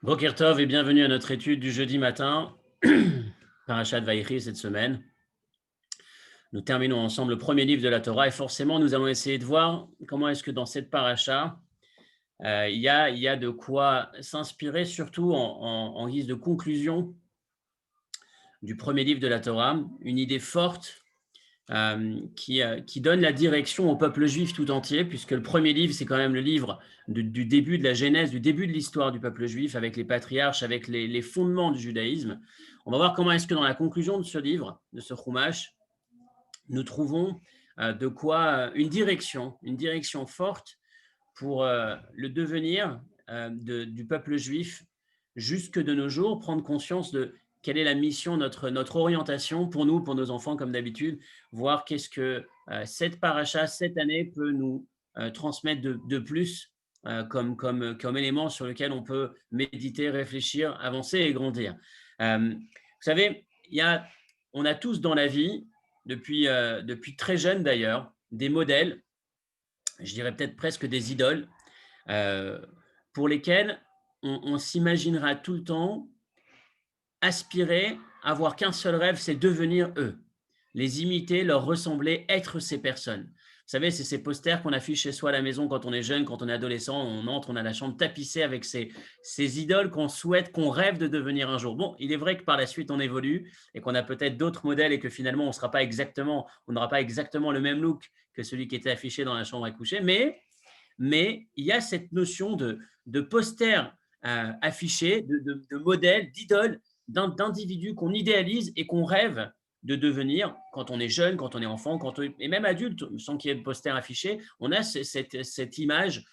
Boker Tov et bienvenue à notre étude du jeudi matin, Parashat Vaïchi cette semaine. Nous terminons ensemble le premier livre de la Torah et forcément nous allons essayer de voir comment est-ce que dans cette paracha, il y a de quoi s'inspirer surtout en guise de conclusion du premier livre de la Torah, une idée forte qui donne la direction au peuple juif tout entier, puisque le premier livre, c'est quand même le livre du début de la Genèse, du début de l'histoire du peuple juif, avec les patriarches, avec les fondements du judaïsme. On va voir comment est-ce que dans la conclusion de ce livre, de ce Chumash, nous trouvons de quoi une direction forte pour le devenir du peuple juif jusque de nos jours, prendre conscience de quelle est la mission, notre orientation pour nous, pour nos enfants, comme d'habitude, voir qu'est-ce que cette paracha, cette année peut nous transmettre de plus comme élément sur lequel on peut méditer, réfléchir, avancer et grandir. Vous savez, on a tous dans la vie, depuis très jeune d'ailleurs, des modèles, je dirais peut-être presque des idoles, euh, pour lesquels on s'imaginera tout le temps aspirer, avoir qu'un seul rêve, c'est devenir eux, les imiter, leur ressembler, être ces personnes. Vous savez, c'est ces posters qu'on affiche chez soi à la maison quand on est jeune, quand on est adolescent, on entre, on a la chambre tapissée avec ces idoles qu'on souhaite, qu'on rêve de devenir un jour. Bon, il est vrai que par la suite, on évolue et qu'on a peut-être d'autres modèles et que finalement, on n'aura pas exactement le même look que celui qui était affiché dans la chambre à coucher, mais il y a cette notion de poster affiché, de modèle, d'idole, d'individus qu'on idéalise et qu'on rêve de devenir quand on est jeune, quand on est enfant, et même adulte, sans qu'il y ait de poster affiché, on a cette image,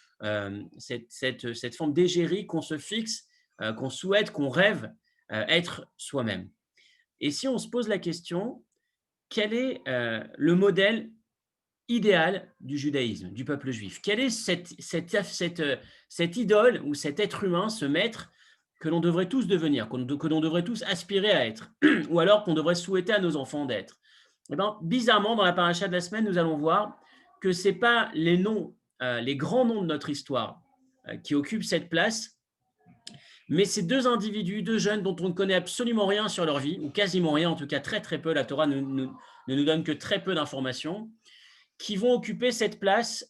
cette forme d'égérie qu'on se fixe, qu'on souhaite, qu'on rêve être soi-même. Et si on se pose la question, quel est le modèle idéal du judaïsme, du peuple juif? Quelle est cette idole ou cet être humain, ce maître que l'on devrait tous devenir, que l'on devrait tous aspirer à être, ou alors qu'on devrait souhaiter à nos enfants d'être? Eh bien, bizarrement, dans la paracha de la semaine, nous allons voir que ce n'est pas les noms, les grands noms de notre histoire qui occupent cette place, mais ces deux individus, deux jeunes dont on ne connaît absolument rien sur leur vie, ou quasiment rien, en tout cas très très peu, la Torah ne nous donne que très peu d'informations, qui vont occuper cette place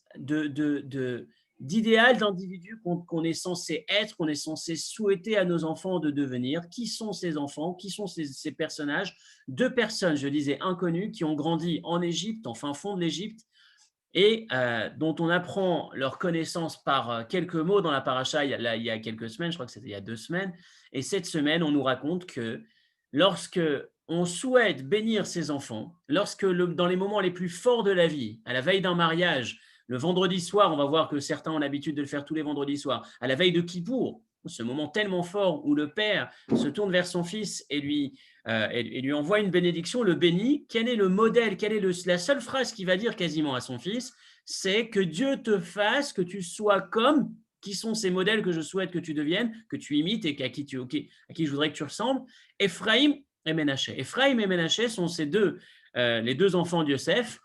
d'idéal d'individu qu'on est censé être, qu'on est censé souhaiter à nos enfants de devenir. Qui sont ces enfants? Qui sont ces personnages? Deux personnes, je disais, inconnues, qui ont grandi en Égypte, en fin fond de l'Égypte, et dont on apprend leur connaissance par quelques mots dans la paracha il y a quelques semaines, je crois que c'était il y a 2 semaines. Et cette semaine, on nous raconte que lorsque on souhaite bénir ses enfants, dans les moments les plus forts de la vie, à la veille d'un mariage, le vendredi soir, on va voir que certains ont l'habitude de le faire tous les vendredis soirs, à la veille de Kippour, ce moment tellement fort où le père se tourne vers son fils et lui envoie une bénédiction, le bénit. Quel est le modèle? Quelle est la seule phrase qu'il va dire quasiment à son fils? C'est que Dieu te fasse, que tu sois comme, qui sont ces modèles que je souhaite que tu deviennes, que tu imites et à qui je voudrais que tu ressembles. Ephraim et Ménaché. Ephraim et Ménaché sont les deux enfants de Yosef,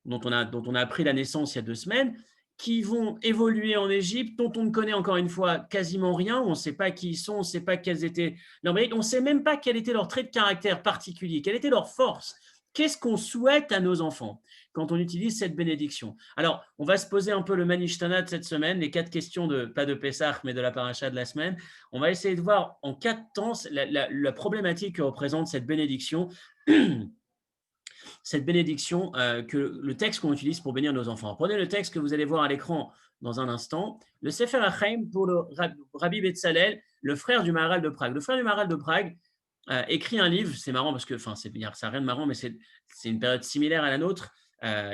dont on a appris la naissance il y a 2 semaines, qui vont évoluer en Égypte, dont on ne connaît encore une fois quasiment rien, on ne sait pas qui ils sont, on ne sait pas quels étaient, non, mais on ne sait même pas quel était leur trait de caractère particulier, quelle était leur force. Qu'est-ce qu'on souhaite à nos enfants quand on utilise cette bénédiction? Alors, on va se poser un peu le Manishtana de cette semaine, les 4 questions, pas de Pessah, mais de la paracha de la semaine. On va essayer de voir en 4 temps la problématique que représente cette bénédiction que le texte qu'on utilise pour bénir nos enfants. Prenez le texte que vous allez voir à l'écran dans un instant. Le Sefer HaChaim pour le Rabbi Betzalel, le frère du Maharal de Prague. Le frère du Maharal de Prague écrit un livre, c'est marrant parce que, ça n'a rien de marrant, mais c'est une période similaire à la nôtre.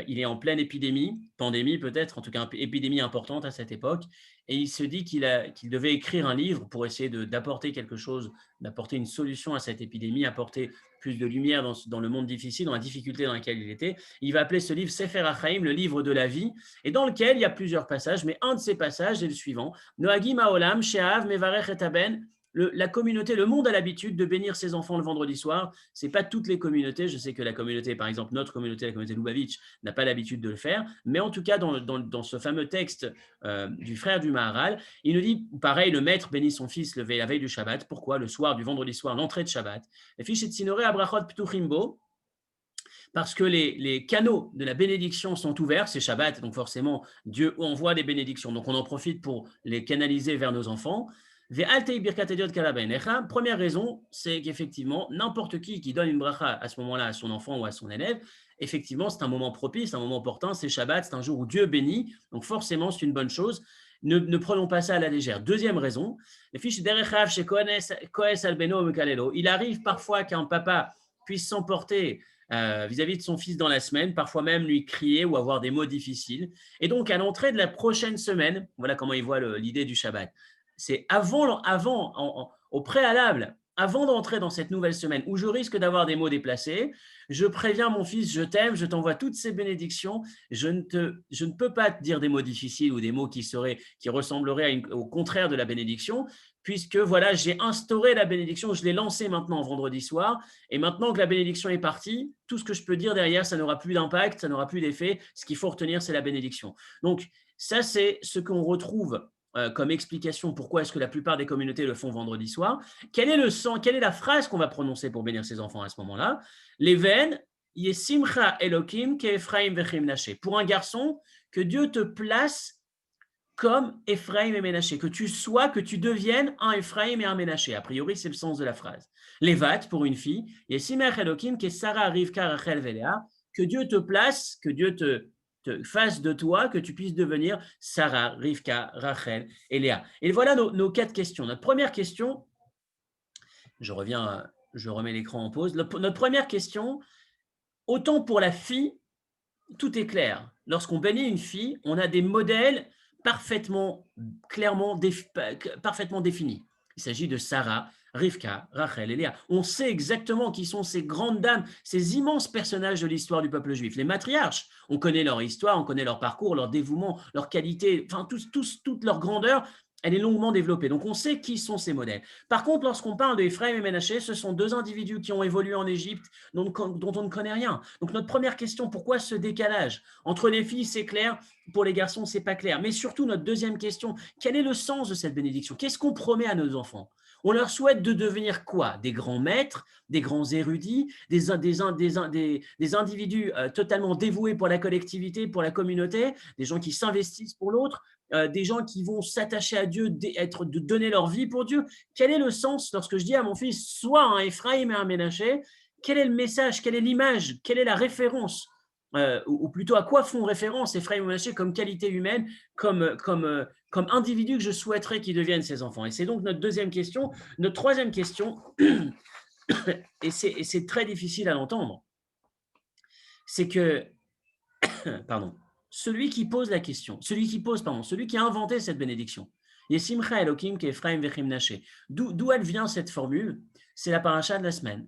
Il est en pleine épidémie, pandémie peut-être, en tout cas épidémie importante à cette époque, et il se dit qu'il devait écrire un livre pour essayer d'apporter quelque chose, d'apporter une solution à cette épidémie, apporter plus de lumière dans le monde difficile, dans la difficulté dans laquelle il était. Il va appeler ce livre Sefer HaChaim, le livre de la vie, et dans lequel il y a plusieurs passages, mais un de ces passages est le suivant. Noagim haolam she'av mevarech et aben la communauté, le monde a l'habitude de bénir ses enfants le vendredi soir. Ce n'est pas toutes les communautés. Je sais que la communauté, par exemple, notre communauté, la communauté Lubavitch, n'a pas l'habitude de le faire. Mais en tout cas, dans ce fameux texte du frère du Maharal, il nous dit, pareil, le maître bénit son fils la veille du Shabbat. Pourquoi? Le soir du vendredi soir, l'entrée de Shabbat. Les fiches et tzinoré abrachot ptuchimbo, parce que les canaux de la bénédiction sont ouverts, c'est Shabbat, donc forcément, Dieu envoie des bénédictions. Donc, on en profite pour les canaliser vers nos enfants. Première raison, c'est qu'effectivement, n'importe qui donne une bracha à ce moment-là à son enfant ou à son élève, effectivement, c'est un moment propice, un moment opportun, c'est Shabbat, c'est un jour où Dieu bénit, donc forcément, c'est une bonne chose. Ne prenons pas ça à la légère. Deuxième raison, il arrive parfois qu'un papa puisse s'emporter vis-à-vis de son fils dans la semaine, parfois même lui crier ou avoir des mots difficiles. Et donc, à l'entrée de la prochaine semaine, voilà comment il voit l'idée du Shabbat. C'est au préalable, avant d'entrer dans cette nouvelle semaine où je risque d'avoir des mots déplacés, je préviens mon fils, je t'aime, je t'envoie toutes ces bénédictions, je ne peux pas te dire des mots difficiles ou des mots qui ressembleraient au contraire de la bénédiction, puisque voilà, j'ai instauré la bénédiction, je l'ai lancée maintenant vendredi soir, et maintenant que la bénédiction est partie, tout ce que je peux dire derrière, ça n'aura plus d'impact, ça n'aura plus d'effet, ce qu'il faut retenir, c'est la bénédiction. Donc, ça, c'est ce qu'on retrouve comme explication pourquoi est-ce que la plupart des communautés le font vendredi soir. Quel est la phrase qu'on va prononcer pour bénir ses enfants à ce moment-là? Leven, Yesimcha Elokim ke'Ephraim vechim Menaché. Pour un garçon, que Dieu te place comme Ephraim et Ménaché, que tu deviennes un Ephraim et un Ménaché. A priori, c'est le sens de la phrase. Levat, pour une fille, Yesimcha Elokim ke'Sara Rivka Rachel Velea, que Dieu te place, que Dieu te fasse de toi, que tu puisses devenir Sarah, Rivka, Rachel et Léa. Et voilà nos 4 questions. Notre première question, je remets l'écran en pause. Notre première question, autant pour la fille, tout est clair. Lorsqu'on bénit une fille, on a des modèles parfaitement définis. Il s'agit de Sarah, Rivka, Rachel et Léa. On sait exactement qui sont ces grandes dames, ces immenses personnages de l'histoire du peuple juif. Les matriarches, on connaît leur histoire, on connaît leur parcours, leur dévouement, leur qualité, enfin toute leur grandeur, elle est longuement développée. Donc on sait qui sont ces modèles. Par contre, lorsqu'on parle de Ephraim et Ménaché, ce sont 2 individus qui ont évolué en Égypte, dont on ne connaît rien. Donc notre première question, pourquoi ce décalage? Entre les filles, c'est clair, pour les garçons, c'est pas clair. Mais surtout, notre deuxième question, quel est le sens de cette bénédiction? Qu'est-ce qu'on promet à nos enfants? On leur souhaite de devenir quoi? Des grands maîtres, des grands érudits, des individus totalement dévoués pour la collectivité, pour la communauté, des gens qui s'investissent pour l'autre, des gens qui vont s'attacher à Dieu, de donner leur vie pour Dieu. Quel est le sens lorsque je dis à mon fils, sois un Ephraim et un Ménaché? Quel est le message? Quelle est l'image? Quelle est la référence? Ou plutôt à quoi font référence Ephraim et Ménaché comme qualité humaine, comme individu que je souhaiterais qu'ils deviennent ces enfants? Et c'est donc notre deuxième question. Notre troisième question, et c'est très difficile à l'entendre, c'est que, pardon, celui qui a inventé cette bénédiction, Yesimcha Elokim ke'Ephraim vechim Menaché. D'où elle vient cette formule? C'est la paracha de la semaine.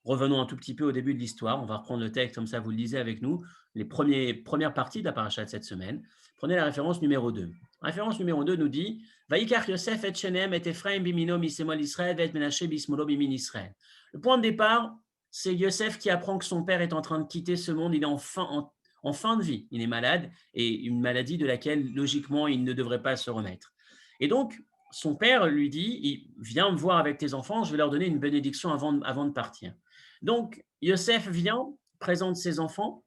Revenons un tout petit peu au début de l'histoire. On va reprendre le texte, comme ça vous le lisez avec nous, les premières parties de la paracha de cette semaine. Prenez la référence numéro 2. La référence numéro 2 nous dit Vaikach Yosef et Shenem et Ephraim bimino misemol Israël et Menaché bismolo bimin Israël. Le point de départ, c'est Yosef qui apprend que son père est en train de quitter ce monde. Il est en fin de vie. Il est malade, et une maladie de laquelle, logiquement, il ne devrait pas se remettre. Et donc, son père lui dit viens me voir avec tes enfants, je vais leur donner une bénédiction avant de partir. Donc, Yosef vient, présente ses enfants,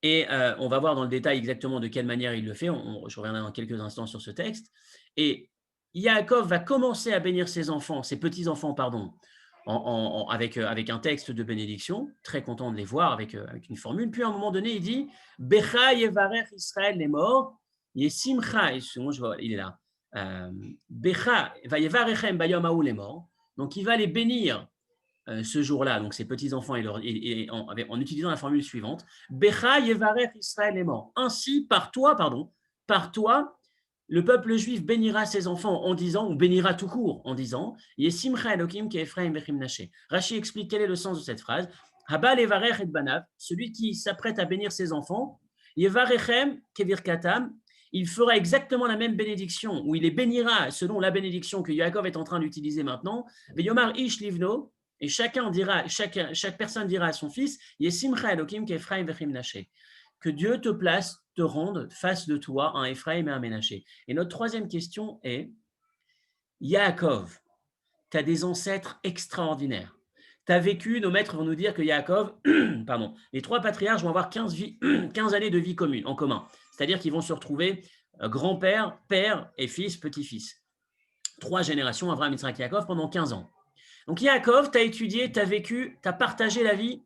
et on va voir dans le détail exactement de quelle manière il le fait. Je reviendrai dans quelques instants sur ce texte. Et Yaakov va commencer à bénir ses enfants, ses petits-enfants, pardon, avec un texte de bénédiction, très content de les voir avec une formule. Puis à un moment donné, il dit Becha yevarech Israël les morts, yesimcha, il est là. Becha va yevarechem bayom haou les morts. Donc il va les bénir ce jour-là, donc ses petits-enfants, en utilisant la formule suivante Becha yevarech Israël les morts. Ainsi, par toi, le peuple juif bénira ses enfants en disant, ou bénira tout court en disant, Yesimcha Elokim ke'Ephraim vechim Menaché. Rashi explique quel est le sens de cette phrase. Haba levarech et banav, celui qui s'apprête à bénir ses enfants, yevarechem kevirkatam, il fera exactement la même bénédiction, où il les bénira selon la bénédiction que Yaakov est en train d'utiliser maintenant. Yomar ish livno, et chaque personne dira à son fils, Yesimcha Elokim ke'Ephraim vechim Menaché, que Dieu te place, te rende face de toi un Ephraim et un Ménaché. Et notre troisième question est, Yaakov, tu as des ancêtres extraordinaires. Tu as vécu, nos maîtres vont nous dire que Yaakov, pardon, les trois patriarches vont avoir 15 années de vie commune, en commun. C'est-à-dire qu'ils vont se retrouver grand-père, père et fils, petit-fils. 3 générations, Abraham, Yitzhak, Yaakov, pendant 15 ans. Donc Yaakov, tu as étudié, tu as vécu, tu as partagé la vie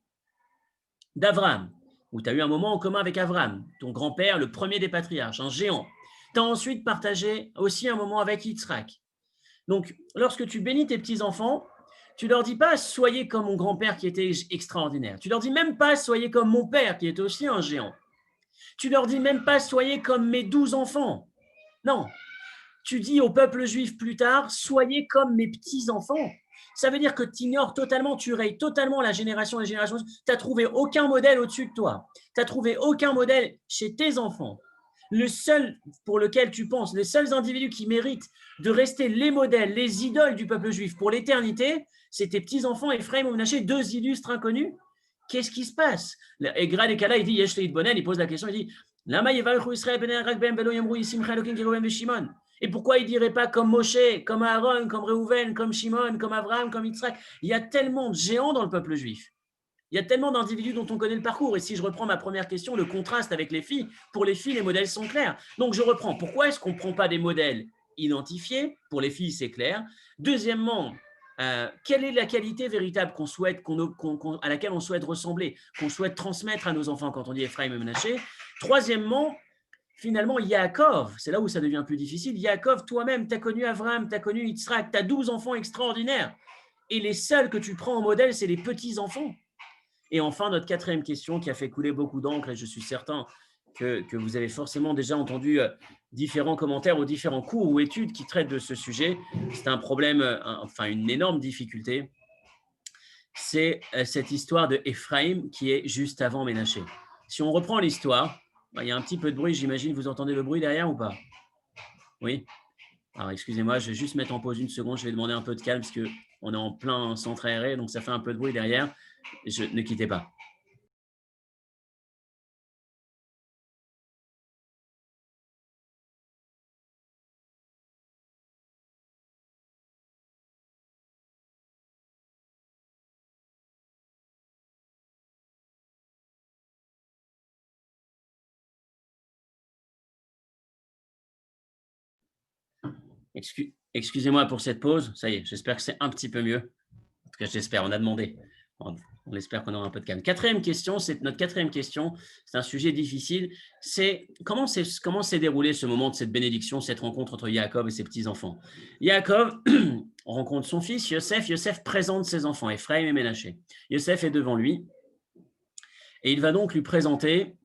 d'Abraham, où tu as eu un moment en commun avec Abraham, ton grand-père, le premier des patriarches, un géant. Tu as ensuite partagé aussi un moment avec Yitzhak. Donc, lorsque tu bénis tes petits-enfants, tu leur dis pas « soyez comme mon grand-père qui était extraordinaire ». Tu leur dis même pas « soyez comme mon père qui était aussi un géant ». Tu leur dis même pas « soyez comme mes 12 enfants ». Non, tu dis au peuple juif plus tard « soyez comme mes petits-enfants ». Ça veut dire que tu ignores totalement, tu rayes totalement la génération des générations. Tu n'as trouvé aucun modèle au-dessus de toi. Tu n'as trouvé aucun modèle chez tes enfants. Le seul pour lequel tu penses, les seuls individus qui méritent de rester les modèles, les idoles du peuple juif pour l'éternité, c'est tes petits-enfants, Ephraim et Menaché, 2 illustres inconnus. Qu'est-ce qui se passe? Et Grad et Kala, il dit, Yesh Leid Bonen, il pose la question, il dit, et pourquoi il ne dirait pas comme Moshe, comme Aaron, comme Reuven, comme Shimon, comme Abraham, comme Yitzhak? Il y a tellement de géants dans le peuple juif. Il y a tellement d'individus dont on connaît le parcours. Et si je reprends ma première question, le contraste avec les filles, pour les filles, les modèles sont clairs. Donc, je reprends. Pourquoi est-ce qu'on ne prend pas des modèles identifiés? Pour les filles, c'est clair. Deuxièmement, quelle est la qualité véritable qu'on souhaite, à laquelle on souhaite ressembler, qu'on souhaite transmettre à nos enfants quand on dit Ephraim et Menaché? Troisièmement, finalement, Yaakov, c'est là où ça devient plus difficile. Yaakov, toi-même, tu as connu Abraham, tu as connu Yitzhak, tu as 12 enfants extraordinaires. Et les seuls que tu prends en modèle, c'est les petits-enfants. Et enfin, notre quatrième question qui a fait couler beaucoup d'encre, et je suis certain que vous avez forcément déjà entendu différents commentaires ou différents cours ou études qui traitent de ce sujet. C'est un problème, enfin une énorme difficulté. C'est cette histoire de Ephraim qui est juste avant Ménaché. Si on reprend l'histoire, il y a un petit peu de bruit, j'imagine, vous entendez le bruit derrière ou pas? Oui? Alors, excusez-moi, je vais juste mettre en pause une seconde, je vais demander un peu de calme parce qu'on est en plein centre aéré, donc ça fait un peu de bruit derrière. Ne quittez pas. Excusez-moi pour cette pause. Ça y est, j'espère que c'est un petit peu mieux. En tout cas, j'espère, on a demandé. On espère qu'on aura un peu de calme. Notre quatrième question, c'est un sujet difficile. C'est comment s'est déroulé ce moment de cette bénédiction, cette rencontre entre Yaakov et ses petits-enfants? Yaakov rencontre son fils, Yosef. Yosef présente ses enfants, Ephraim et Ménaché. Yosef est devant lui et il va donc lui présenter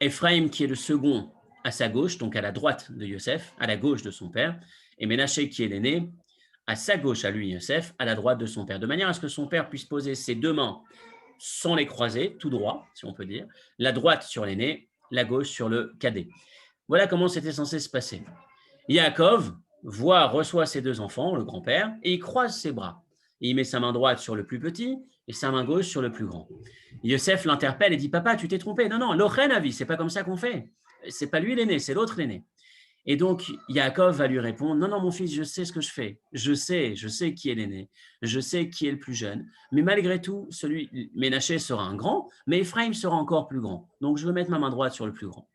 Ephraim, qui est le second à sa gauche, donc à la droite de Yosef, à la gauche de son père, et Ménaché, qui est l'aîné, à sa gauche à lui, Yosef, à la droite de son père, de manière à ce que son père puisse poser ses 2 mains sans les croiser, tout droit, si on peut dire, la droite sur l'aîné, la gauche sur le cadet. Voilà comment c'était censé se passer. Yaakov reçoit ses 2 enfants, le grand-père, et il croise ses bras. Et il met sa main droite sur le plus petit et sa main gauche sur le plus grand. Yosef l'interpelle et dit « Papa, tu t'es trompé. Non, l'ochen avi, c'est pas comme ça qu'on fait. C'est pas lui l'aîné, c'est l'autre l'aîné. » Et donc, Yaakov va lui répondre, non, mon fils, je sais ce que je fais. Je sais qui est l'aîné. Je sais qui est le plus jeune. Mais malgré tout, Ménaché sera un grand, mais Ephraim sera encore plus grand. Donc, je veux mettre ma main droite sur le plus grand.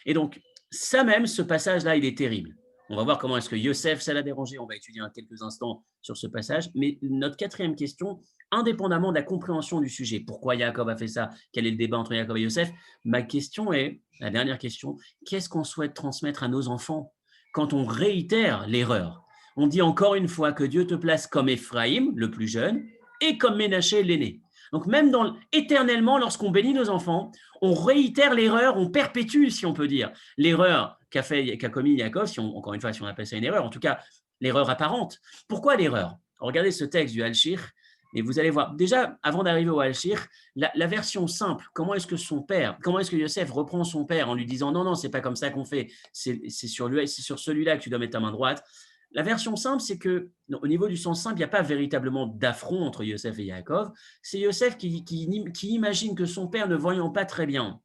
Et donc, ce passage-là, il est terrible. On va voir comment est-ce que Yosef, ça l'a dérangé. On va étudier en quelques instants sur ce passage. Mais notre quatrième question, indépendamment de la compréhension du sujet, pourquoi Yaakov a fait ça, quel est le débat entre Yaakov et Yosef, ma question est, la dernière question, qu'est-ce qu'on souhaite transmettre à nos enfants quand on réitère l'erreur? On dit encore une fois que Dieu te place comme Ephraim, le plus jeune, et comme Ménaché, l'aîné. Donc même éternellement, lorsqu'on bénit nos enfants, on réitère l'erreur, on perpétue, si on peut dire, l'erreur qu'a commis Yaakov, encore une fois, si on appelle ça une erreur, en tout cas, l'erreur apparente. Pourquoi l'erreur? Regardez ce texte du Al-Shir, Et vous allez voir, déjà, avant d'arriver au Al-Shir, la version simple, comment est-ce que Yosef reprend son père en lui disant non, non, c'est pas comme ça qu'on fait, c'est sur celui-là que tu dois mettre ta main droite. La version simple, c'est que, non, au niveau du sens simple, il n'y a pas véritablement d'affront entre Yosef et Yaakov. C'est Yosef qui imagine que son père, ne voyant pas très bien,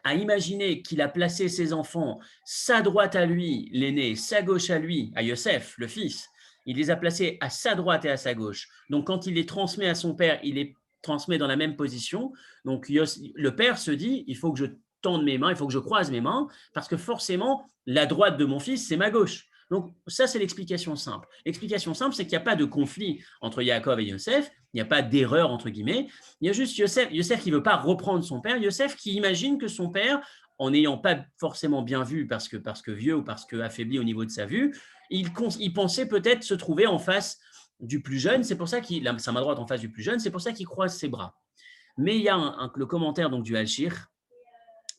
a imaginé qu'il a placé ses enfants, sa droite à lui, l'aîné, sa gauche à lui, à Yosef, le fils. Il les a placés à sa droite et à sa gauche. Donc, quand il les transmet à son père, il les transmet dans la même position. Donc, le père se dit, il faut que je tende mes mains, il faut que je croise mes mains, parce que forcément, la droite de mon fils, c'est ma gauche. Donc, ça, c'est l'explication simple. L'explication simple, c'est qu'il n'y a pas de conflit entre Yaakov et Yosef, il n'y a pas d'erreur, entre guillemets. Il y a juste Yosef qui ne veut pas reprendre son père, Yosef qui imagine que son père, en n'ayant pas forcément bien vu parce que vieux ou parce que affaibli au niveau de sa vue, il pensait peut-être se trouver en face du plus jeune, c'est pour ça qu'il a sa main droite en face du plus jeune, c'est pour ça qu'il croise ses bras. Mais il y a le commentaire donc, du Al-Shir.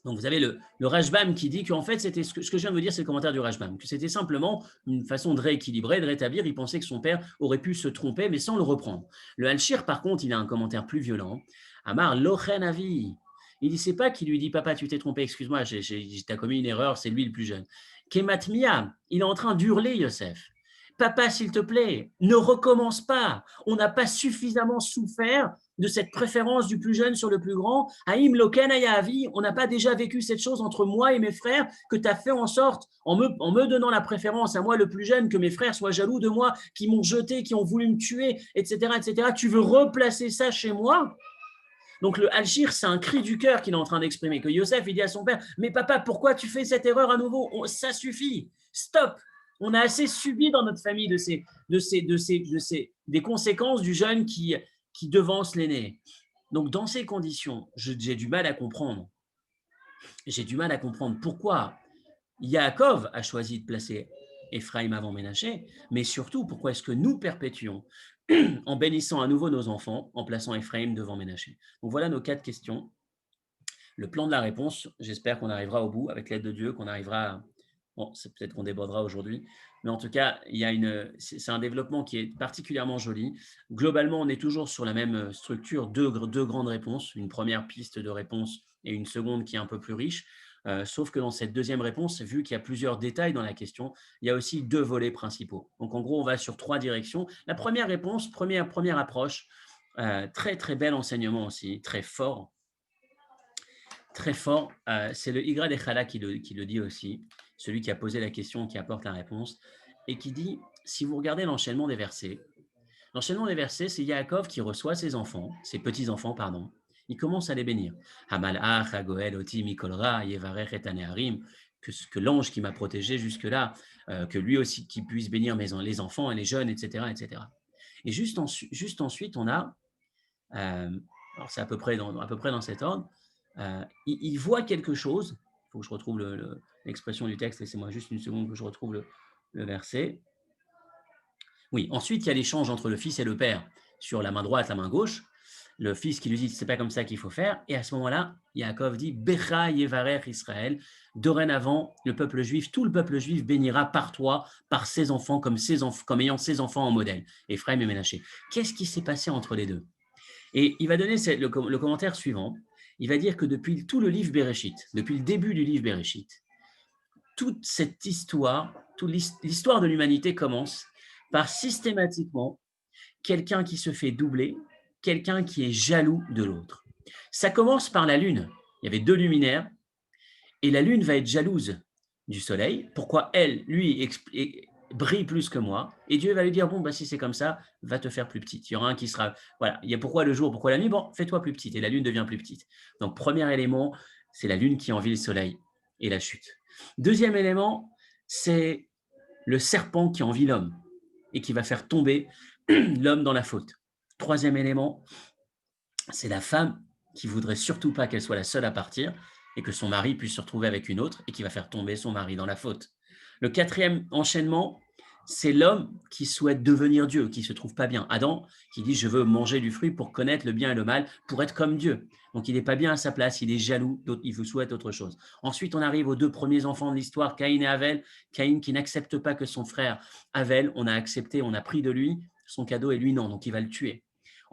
Donc, vous avez le Rashbam qui dit qu'en fait, c'était ce que je viens de vous dire, c'est le commentaire du Rashbam, que c'était simplement une façon de rééquilibrer, de rétablir. Il pensait que son père aurait pu se tromper, mais sans le reprendre. Le Al-Shir, par contre, il a un commentaire plus violent. Amar Lochen Avi. Il ne sait pas qu'il lui dit papa, tu t'es trompé, excuse-moi, t'as commis une erreur, c'est lui le plus jeune. Kemat Mia, il est en train d'hurler, Yosef. Papa, s'il te plaît, ne recommence pas. On n'a pas suffisamment souffert de cette préférence du plus jeune sur le plus grand. Haïm Loken Ayavi, on n'a pas déjà vécu cette chose entre moi et mes frères que tu as fait en sorte, en me donnant la préférence à moi le plus jeune, que mes frères soient jaloux de moi, qui m'ont jeté, qui ont voulu me tuer, etc., etc. Tu veux replacer ça chez moi? Donc le Al-Shir, c'est un cri du cœur qu'il est en train d'exprimer, que Yosef, il dit à son père, mais papa, pourquoi tu fais cette erreur à nouveau? Ça suffit, stop. On a assez subi dans notre famille des conséquences du jeune qui devance l'aîné. Donc dans ces conditions, j'ai du mal à comprendre. J'ai du mal à comprendre pourquoi Yaakov a choisi de placer Ephraim avant Ménaché, mais surtout pourquoi est-ce que nous perpétuons en bénissant à nouveau nos enfants, en plaçant Ephraim devant Ménaché. Donc voilà nos 4 questions. Le plan de la réponse, j'espère qu'on arrivera au bout, avec l'aide de Dieu, qu'on arrivera. Bon, c'est peut-être qu'on débordera aujourd'hui, mais en tout cas, c'est un développement qui est particulièrement joli. Globalement, on est toujours sur la même structure, deux grandes réponses, une première piste de réponse et une seconde qui est un peu plus riche. Sauf que dans cette deuxième réponse, vu qu'il y a plusieurs détails dans la question, il y a aussi 2 volets principaux. Donc en gros, on va sur 3 directions. La première réponse, première approche, très très bel enseignement aussi, très fort. Très fort, c'est le Igra Echala qui le dit aussi, celui qui a posé la question, qui apporte la réponse, et qui dit, si vous regardez l'enchaînement des versets, c'est Yaakov qui reçoit ses enfants, ses petits-enfants, pardon, il commence à les bénir. Hamalach, Hagoel, Oti, Mikolra, Yevarech et Aneharim, que l'ange qui m'a protégé jusque-là, que lui aussi qui puisse bénir les enfants et les jeunes, etc. etc. Et juste ensuite, on a, alors c'est à peu près dans cet ordre, il voit quelque chose. Il faut que je retrouve l'expression du texte. Laissez-moi juste une seconde que je retrouve le verset. Oui, ensuite, il y a l'échange entre le fils et le père sur la main droite, la main gauche. Le fils qui lui dit, c'est pas comme ça qu'il faut faire. Et à ce moment-là, Yaakov dit, Becha Yevarer Israël. Dorénavant, le peuple juif, tout le peuple juif bénira par toi, par ses enfants, comme ayant ses enfants en modèle. Ephraim et Ménaché. Qu'est-ce qui s'est passé entre les deux? Et il va donner le commentaire suivant. Il va dire que depuis tout le livre Bereshit, depuis le début du livre Bereshit, toute cette histoire, toute l'histoire de l'humanité commence par systématiquement quelqu'un qui se fait doubler, quelqu'un qui est jaloux de l'autre. Ça commence par la lune. Il y avait 2 luminaires et la lune va être jalouse du soleil. Pourquoi elle, lui, brille plus que moi, et Dieu va lui dire, bon, bah, si c'est comme ça, va te faire plus petite. Il y aura un qui sera, voilà, il y a pourquoi le jour, pourquoi la nuit, bon, fais-toi plus petite, et la lune devient plus petite. Donc, premier élément, c'est la lune qui envie le soleil, et la chute. Deuxième élément, c'est le serpent qui envie l'homme, et qui va faire tomber l'homme dans la faute. Troisième élément, c'est la femme qui voudrait surtout pas qu'elle soit la seule à partir, et que son mari puisse se retrouver avec une autre, et qui va faire tomber son mari dans la faute. Le quatrième enchaînement, c'est l'homme qui souhaite devenir Dieu, qui ne se trouve pas bien. Adam, qui dit, je veux manger du fruit pour connaître le bien et le mal, pour être comme Dieu. Donc, il n'est pas bien à sa place, il est jaloux, il vous souhaite autre chose. Ensuite, on arrive aux 2 premiers enfants de l'histoire, Caïn et Avel. Caïn qui n'accepte pas que son frère Avel, on a accepté, on a pris de lui son cadeau et lui non, donc il va le tuer.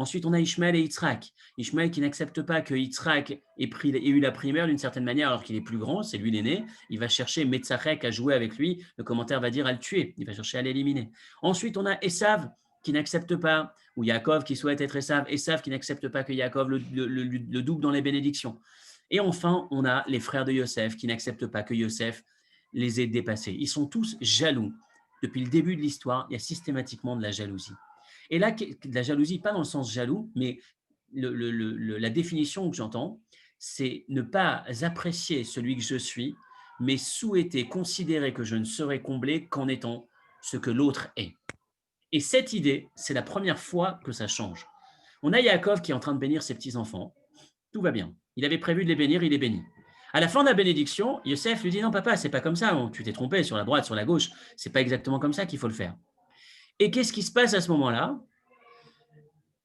Ensuite, on a Ishmaël et Yitzhak. Ishmaël qui n'accepte pas que Yitzhak ait eu la primeur d'une certaine manière alors qu'il est plus grand, c'est lui l'aîné. Il va chercher Metzarek à jouer avec lui. Le commentaire va dire à le tuer. Il va chercher à l'éliminer. Ensuite, on a Esav qui n'accepte pas, ou Yaakov qui souhaite être Esav, Esav qui n'accepte pas que Yaakov le double dans les bénédictions. Et enfin, on a les frères de Yosef qui n'acceptent pas que Yosef les ait dépassés. Ils sont tous jaloux. Depuis le début de l'histoire, il y a systématiquement de la jalousie. Et là, de la jalousie, pas dans le sens jaloux, mais la définition que j'entends, c'est ne pas apprécier celui que je suis, mais souhaiter, considérer que je ne serai comblé qu'en étant ce que l'autre est. Et cette idée, c'est la première fois que ça change. On a Yaakov qui est en train de bénir ses petits-enfants. Tout va bien. Il avait prévu de les bénir, il les bénit. À la fin de la bénédiction, Yosef lui dit non papa, c'est pas comme ça, tu t'es trompé sur la droite, sur la gauche, c'est pas exactement comme ça qu'il faut le faire. Et qu'est-ce qui se passe à ce moment-là?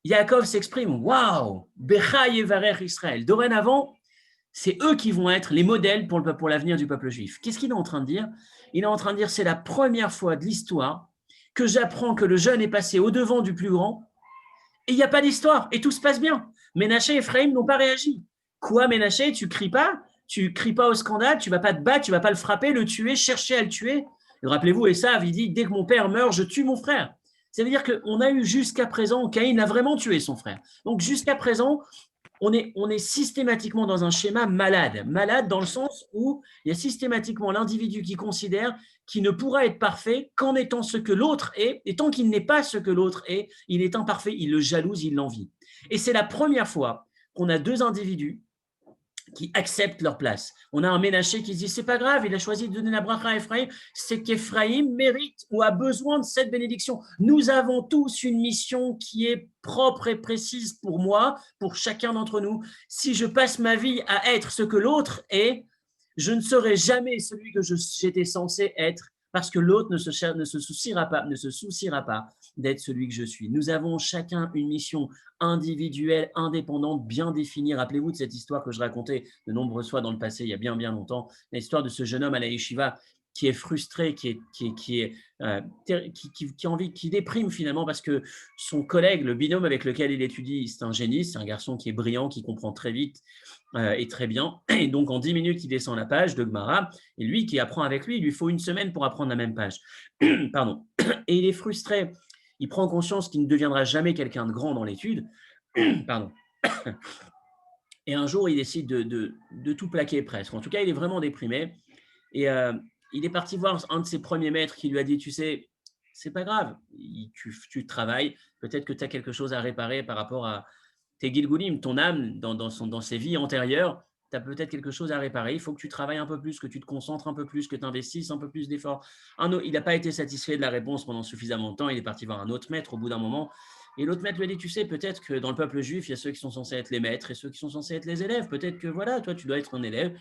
Yaakov s'exprime, waouh, Becha Yevarech Israël. Dorénavant, c'est eux qui vont être les modèles pour l'avenir du peuple juif. Qu'est-ce qu'il est en train de dire? Il est en train de dire c'est la première fois de l'histoire que j'apprends que le jeune est passé au-devant du plus grand et il n'y a pas d'histoire et tout se passe bien. Ménaché et Ephraïm n'ont pas réagi. Quoi, Ménaché, tu cries pas? Tu cries pas au scandale, tu vas pas te battre, tu vas pas le frapper, le tuer, chercher à le tuer. Et rappelez-vous, Esav, il dit, dès que mon père meurt, je tue mon frère. Ça veut dire qu'on a eu jusqu'à présent, Caïn a vraiment tué son frère. Donc jusqu'à présent, on est systématiquement dans un schéma malade. Malade dans le sens où il y a systématiquement l'individu qui considère qu'il ne pourra être parfait qu'en étant ce que l'autre est, et tant qu'il n'est pas ce que l'autre est, il est imparfait, il le jalouse, il l'envie. Et c'est la première fois qu'on a deux individus qui acceptent leur place. On a un Ménaché qui se dit, c'est pas grave, il a choisi de donner la bracha à Ephraïm, c'est qu'Ephraïm mérite ou a besoin de cette bénédiction. Nous avons tous une mission qui est propre et précise pour moi, pour chacun d'entre nous. Si je passe ma vie à être ce que l'autre est, je ne serai jamais celui que j'étais censé être parce que l'autre ne se souciera pas d'être celui que je suis. Nous avons chacun une mission individuelle, indépendante, bien définie. Rappelez-vous de cette histoire que je racontais de nombreuses fois dans le passé, il y a bien, bien longtemps, l'histoire de ce jeune homme à la yeshiva qui est frustré, qui déprime finalement parce que son collègue, le binôme avec lequel il étudie, c'est un génie, c'est un garçon qui est brillant, qui comprend très vite et très bien. Et donc, en 10 minutes, il descend la page de Gemara. Et lui, qui apprend avec lui, il lui faut une semaine pour apprendre la même page. Pardon. Et il est frustré. Il prend conscience qu'il ne deviendra jamais quelqu'un de grand dans l'étude. Pardon. Et un jour, il décide de tout plaquer presque. En tout cas, il est vraiment déprimé. Et il est parti voir un de ses premiers maîtres qui lui a dit, tu sais, c'est pas grave, tu travailles, peut-être que tu as quelque chose à réparer par rapport à tes Gilgulim, ton âme dans ses vies antérieures, tu as peut-être quelque chose à réparer, il faut que tu travailles un peu plus, que tu te concentres un peu plus, que tu investisses un peu plus d'efforts. Il n'a pas été satisfait de la réponse pendant suffisamment de temps, il est parti voir un autre maître au bout d'un moment, et l'autre maître lui a dit, tu sais, peut-être que dans le peuple juif, il y a ceux qui sont censés être les maîtres et ceux qui sont censés être les élèves, peut-être que voilà, toi, tu dois être un élève.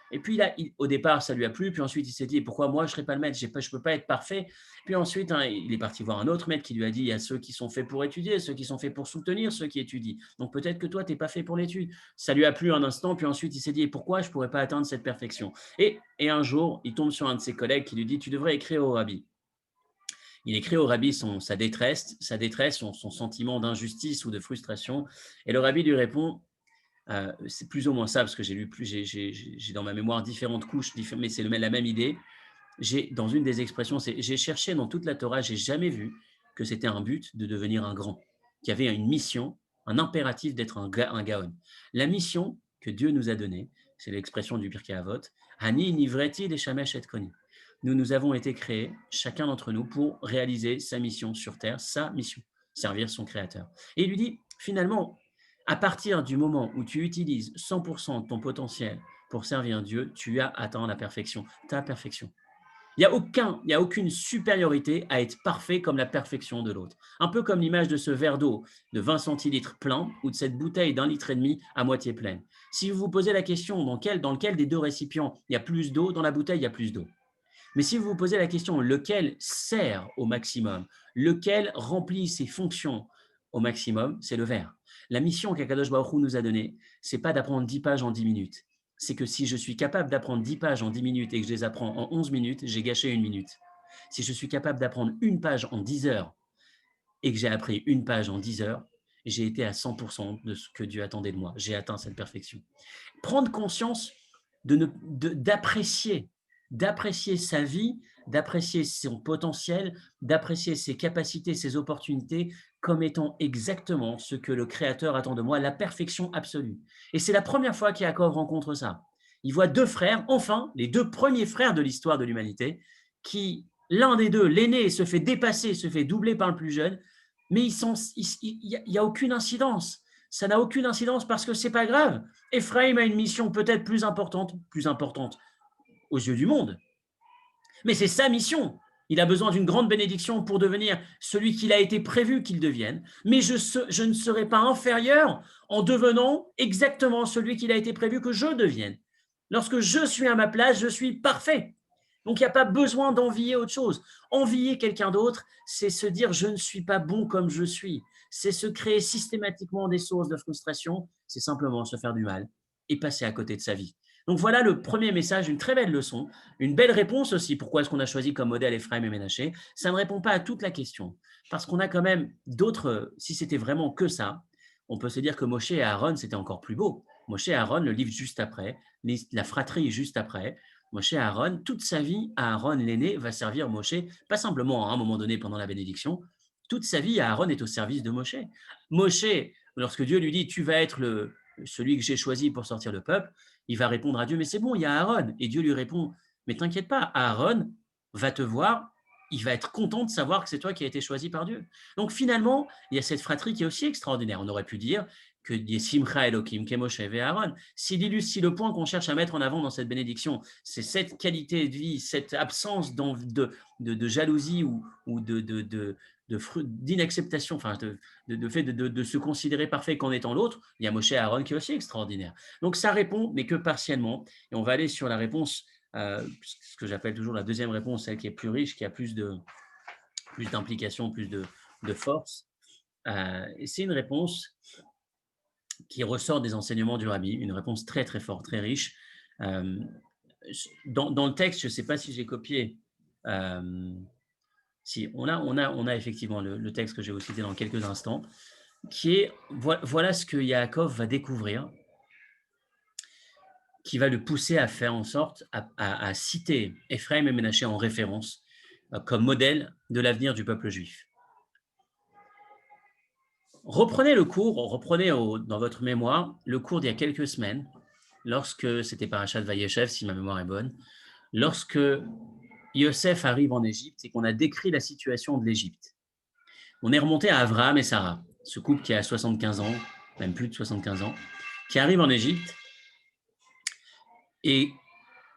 Et puis, au départ, ça lui a plu. Puis ensuite, il s'est dit, pourquoi moi, je ne serais pas le maître? Je ne peux pas être parfait. Puis ensuite, il est parti voir un autre maître qui lui a dit, il y a ceux qui sont faits pour étudier, ceux qui sont faits pour soutenir ceux qui étudient. Donc peut-être que toi, tu n'es pas fait pour l'étude. Ça lui a plu un instant. Puis ensuite, il s'est dit, et pourquoi je ne pourrais pas atteindre cette perfection? Et un jour, il tombe sur un de ses collègues qui lui dit, tu devrais écrire au rabbi. Il écrit au rabbi sa détresse, son sentiment d'injustice ou de frustration. Et le rabbi lui répond, c'est plus ou moins ça, parce que j'ai dans ma mémoire différentes couches, mais c'est la même idée. Dans une des expressions, j'ai cherché dans toute la Torah, j'ai jamais vu que c'était un but de devenir un grand, qu'il y avait une mission, un impératif d'être un gaon. La mission que Dieu nous a donnée, c'est l'expression du Pirkei Avot, Ani nivreti leshamesh et koni. Nous avons été créés, chacun d'entre nous, pour réaliser sa mission sur terre, sa mission, servir son Créateur. Et il lui dit, finalement, à partir du moment où tu utilises 100% de ton potentiel pour servir Dieu, tu as atteint la perfection, ta perfection. Il n'y a aucune supériorité à être parfait comme la perfection de l'autre. Un peu comme l'image de ce verre d'eau de 20 centilitres plein ou de cette bouteille d'1,5 litre à moitié pleine. Si vous vous posez la question dans lequel des deux récipients il y a plus d'eau, dans la bouteille il y a plus d'eau. Mais si vous vous posez la question lequel sert au maximum, lequel remplit ses fonctions au maximum, c'est le verre. La mission qu'Akadosh Baruch Hu nous a donnée, c'est pas d'apprendre 10 pages en 10 minutes. C'est que si je suis capable d'apprendre 10 pages en 10 minutes et que je les apprends en 11 minutes, j'ai gâché 1 minute. Si je suis capable d'apprendre une page en 10 heures et que j'ai appris une page en 10 heures, j'ai été à 100% de ce que Dieu attendait de moi. J'ai atteint cette perfection. Prendre conscience d'apprécier sa vie, d'apprécier son potentiel, d'apprécier ses capacités, ses opportunités comme étant exactement ce que le Créateur attend de moi, la perfection absolue. Et c'est la première fois qu'Yaakov rencontre ça. Il voit deux frères, enfin, les deux premiers frères de l'histoire de l'humanité, qui, l'un des deux, l'aîné, se fait dépasser, se fait doubler par le plus jeune, mais il n'y a aucune incidence. Ça n'a aucune incidence parce que c'est pas grave. Ephraim a une mission peut-être plus importante aux yeux du monde, mais c'est sa mission. Il a besoin d'une grande bénédiction pour devenir celui qu'il a été prévu qu'il devienne, mais je ne serai pas inférieur en devenant exactement celui qu'il a été prévu que je devienne. Lorsque je suis à ma place, je suis parfait. Donc, il n'y a pas besoin d'envier autre chose. Envier quelqu'un d'autre, c'est se dire je ne suis pas bon comme je suis. C'est se créer systématiquement des sources de frustration. C'est simplement se faire du mal et passer à côté de sa vie. Donc, voilà le premier message, une très belle leçon, une belle réponse aussi. Pourquoi est-ce qu'on a choisi comme modèle Ephraim et Ménaché? Ça ne répond pas à toute la question. Parce qu'on a quand même d'autres, si c'était vraiment que ça, on peut se dire que Moshe et Aaron, c'était encore plus beau. Moshe et Aaron, le livre juste après, la fratrie juste après, Moshe et Aaron, toute sa vie, Aaron l'aîné va servir Moshe, pas simplement à un moment donné pendant la bénédiction, toute sa vie, Aaron est au service de Moshe. Moshe, lorsque Dieu lui dit, tu vas être celui que j'ai choisi pour sortir le peuple, il va répondre à Dieu, mais c'est bon, il y a Aaron. Et Dieu lui répond, mais t'inquiète pas, Aaron va te voir, il va être content de savoir que c'est toi qui as été choisi par Dieu. Donc finalement, il y a cette fratrie qui est aussi extraordinaire. On aurait pu dire que des Simcha Elohim, Kemoshe et Aaron. Si le point qu'on cherche à mettre en avant dans cette bénédiction, c'est cette qualité de vie, cette absence de jalousie ou d'inacceptation, enfin de fait de se considérer parfait qu'en étant l'autre, il y a Moshe et Aaron qui est aussi extraordinaire. Donc ça répond, mais que partiellement. Et on va aller sur la réponse, ce que j'appelle toujours la deuxième réponse, celle qui est plus riche, qui a plus d'implication, plus de force. Et c'est une réponse qui ressort des enseignements du Rabbi, une réponse très très forte, très riche. Dans le texte, je ne sais pas si j'ai copié. Si, on a effectivement le texte que je vais vous citer dans quelques instants, qui est, voilà ce que Yaakov va découvrir, qui va le pousser à faire en sorte à citer Ephraim et Ménaché en référence comme modèle de l'avenir du peuple juif. Reprenez le cours, dans votre mémoire le cours d'il y a quelques semaines, lorsque c'était Parashat Vayeshev, si ma mémoire est bonne, lorsque Yosef arrive en Égypte et qu'on a décrit la situation de l'Égypte. On est remonté à Abraham et Sarah, ce couple qui a 75 ans, même plus de 75 ans, qui arrive en Égypte et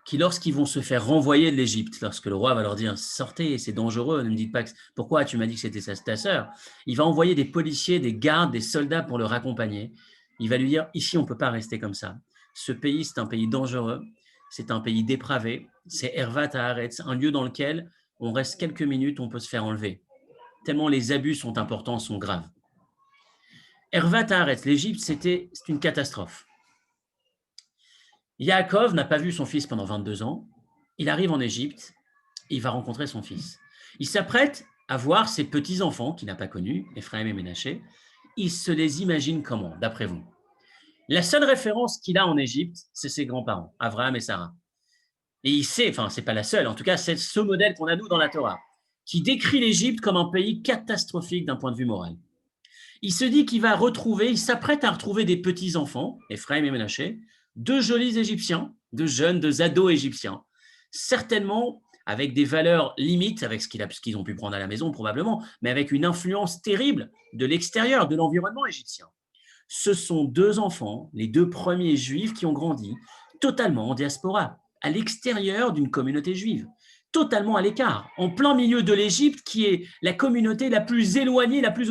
qui, lorsqu'ils vont se faire renvoyer de l'Égypte, lorsque le roi va leur dire « Sortez, c'est dangereux, ne me dites pas pourquoi tu m'as dit que c'était ta sœur », il va envoyer des policiers, des gardes, des soldats pour le raccompagner. Il va lui dire « Ici, on ne peut pas rester comme ça. Ce pays, c'est un pays dangereux, c'est un pays dépravé, c'est Hervat Haaretz, un lieu dans lequel on reste quelques minutes, on peut se faire enlever. Tellement les abus sont importants, sont graves. » Hervat Haaretz, l'Égypte, c'est une catastrophe. Yaakov n'a pas vu son fils pendant 22 ans. Il arrive en Égypte, il va rencontrer son fils. Il s'apprête à voir ses petits-enfants qu'il n'a pas connus, Ephraim et Ménaché. Il se les imagine comment, d'après vous? La seule référence qu'il a en Égypte, c'est ses grands-parents, Abraham et Sarah. Et il sait, enfin, c'est pas la seule, en tout cas, c'est ce modèle qu'on a nous dans la Torah, qui décrit l'Égypte comme un pays catastrophique d'un point de vue moral. Il se dit qu'il va retrouver, il s'apprête à retrouver des petits-enfants, Ephraim et Ménaché, deux jolis Égyptiens, deux jeunes, deux ados égyptiens, certainement avec des valeurs limites, avec ce qu'ils ont pu prendre à la maison probablement, mais avec une influence terrible de l'extérieur, de l'environnement égyptien. Ce sont deux enfants, les deux premiers juifs qui ont grandi totalement en diaspora, à l'extérieur d'une communauté juive, totalement à l'écart, en plein milieu de l'Égypte, qui est la communauté la plus éloignée, la plus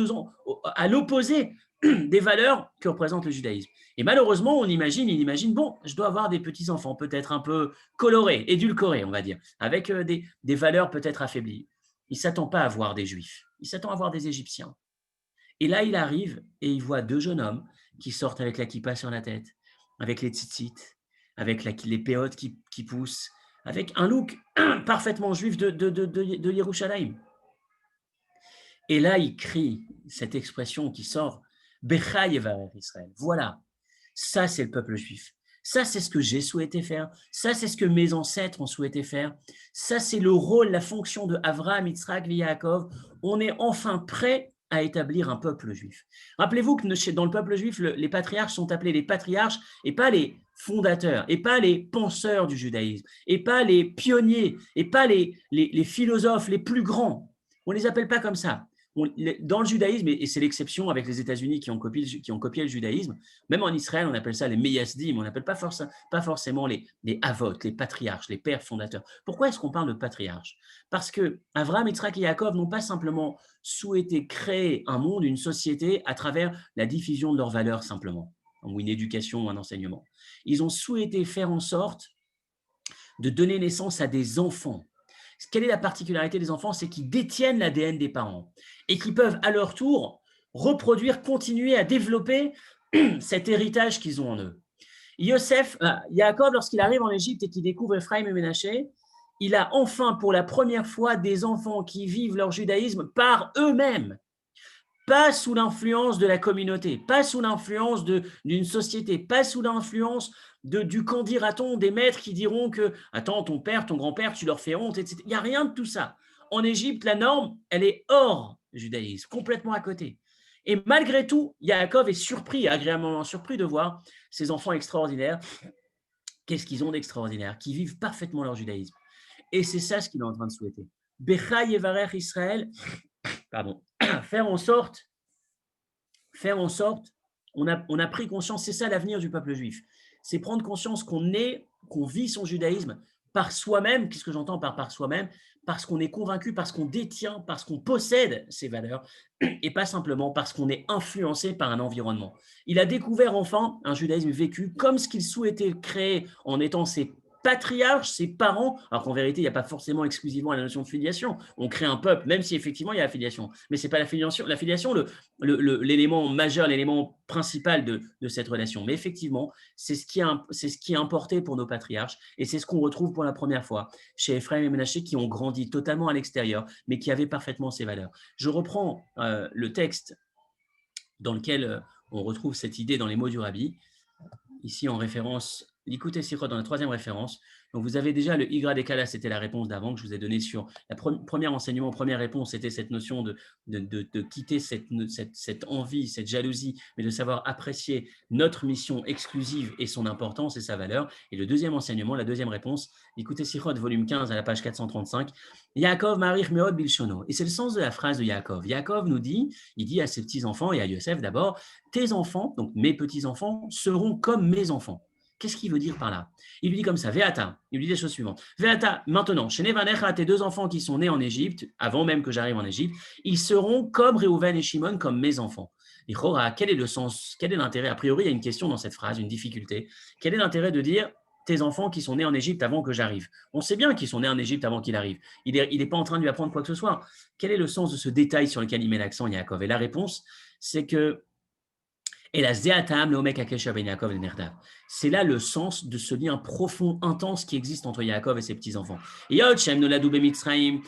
à l'opposé des valeurs que représente le judaïsme. Et malheureusement, il imagine, bon, je dois avoir des petits-enfants peut-être un peu colorés, édulcorés, on va dire, avec des valeurs peut-être affaiblies. Il ne s'attend pas à voir des juifs, il s'attend à voir des Égyptiens. Et là, il arrive et il voit deux jeunes hommes qui sortent avec la kippa sur la tête, avec les tzitzit, avec les péotes qui poussent, avec un look parfaitement juif de Yerushalayim. Et là, il crie cette expression qui sort, Becha yevarech Israël. Voilà, ça c'est le peuple juif. Ça, c'est ce que j'ai souhaité faire. Ça, c'est ce que mes ancêtres ont souhaité faire. Ça, c'est le rôle, la fonction de Avraham, Yitzhak, Yaakov. On est enfin prêt à établir un peuple juif. Rappelez-vous que dans le peuple juif, les patriarches sont appelés les patriarches et pas les fondateurs, et pas les penseurs du judaïsme, et pas les pionniers, et pas les philosophes les plus grands. On ne les appelle pas comme ça. Dans le judaïsme, et c'est l'exception avec les États-Unis qui ont copié le judaïsme, même en Israël, on appelle ça les meyasdim, on n'appelle pas forcément les avot, les patriarches, les pères fondateurs. Pourquoi est-ce qu'on parle de patriarches? Parce que Avraham, Yitzhak et Yaakov n'ont pas simplement souhaité créer un monde, une société à travers la diffusion de leurs valeurs simplement, ou une éducation ou un enseignement. Ils ont souhaité faire en sorte de donner naissance à des enfants. Quelle est la particularité des enfants? C'est qu'ils détiennent l'ADN des parents et qu'ils peuvent à leur tour reproduire, continuer à développer cet héritage qu'ils ont en eux. Yaakov, lorsqu'il arrive en Égypte et qu'il découvre Ephraim et Ménaché, il a enfin pour la première fois des enfants qui vivent leur judaïsme par eux-mêmes, pas sous l'influence de la communauté, pas sous l'influence d'une société, pas sous l'influence du qu'en dira-t-on, des maîtres qui diront que attends, ton père, ton grand-père, tu leur fais honte, etc. Il n'y a rien de tout ça. En Égypte, la norme, elle est hors judaïsme, complètement à côté. Et malgré tout, Yaakov est surpris, agréablement surpris de voir ces enfants extraordinaires. Qu'est-ce qu'ils ont d'extraordinaire? Qui vivent parfaitement leur judaïsme. Et c'est ça ce qu'il est en train de souhaiter. Becha yevarech Israël, pardon, faire en sorte, on a pris conscience, c'est ça l'avenir du peuple juif, c'est prendre conscience qu'on vit son judaïsme par soi-même. Qu'est-ce que j'entends par soi-même? Parce qu'on est convaincu, parce qu'on détient, parce qu'on possède ces valeurs, et pas simplement parce qu'on est influencé par un environnement. Il a découvert enfin un judaïsme vécu comme ce qu'il souhaitait créer en étant ses patriarches, ses parents, alors qu'en vérité, il n'y a pas forcément exclusivement la notion de filiation. On crée un peuple, même si effectivement il y a la filiation. Mais ce n'est pas la filiation. La filiation, l'élément majeur, l'élément principal de cette relation. Mais effectivement, c'est ce qui est importé pour nos patriarches et c'est ce qu'on retrouve pour la première fois chez Ephraim et Ménaché qui ont grandi totalement à l'extérieur, mais qui avaient parfaitement ces valeurs. Je reprends le texte dans lequel on retrouve cette idée dans les mots du Rabbi, ici en référence, l'écoutez Sichot dans la troisième référence. Donc vous avez déjà le Igra Dekala, c'était la réponse d'avant que je vous ai donnée sur la premier enseignement, première réponse, c'était cette notion de quitter cette envie, cette jalousie, mais de savoir apprécier notre mission exclusive et son importance et sa valeur. Et le deuxième enseignement, la deuxième réponse, écoutez Sichot, volume 15 à la page 435, Yaakov Marich Meod Bilshono. Et c'est le sens de la phrase de Yaakov. Yaakov nous dit, il dit à ses petits-enfants et à Yosef d'abord, tes enfants, donc mes petits-enfants, seront comme mes enfants. Qu'est-ce qu'il veut dire par là? Il lui dit comme ça, Veata, il lui dit les choses suivantes. Veata, maintenant, chez Nevanecha, tes deux enfants qui sont nés en Égypte, avant même que j'arrive en Égypte, ils seront comme Réhouven et Shimon, comme mes enfants. Et Chora, quel est le sens, quel est l'intérêt? A priori, il y a une question dans cette phrase, une difficulté. Quel est l'intérêt de dire tes enfants qui sont nés en Égypte avant que j'arrive? On sait bien qu'ils sont nés en Égypte avant qu'il arrive. Il n'est pas en train de lui apprendre quoi que ce soit. Quel est le sens de ce détail sur lequel il met l'accent, Yaakov? Et la réponse, c'est que et la Zeatam, l'Omek Akesha ben Yaakov et Nerdav. C'est là le sens de ce lien profond, intense qui existe entre Yaakov et ses petits-enfants. Yod Shem Noladou Bemitzraim,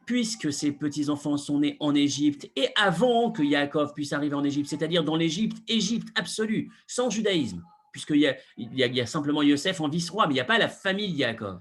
puisque ses petits-enfants sont nés en Égypte et avant que Yaakov puisse arriver en Égypte, c'est-à-dire dans Égypte absolue, sans judaïsme, puisqu'il y a simplement Yosef en vice-roi, mais il n'y a pas la famille Yaakov.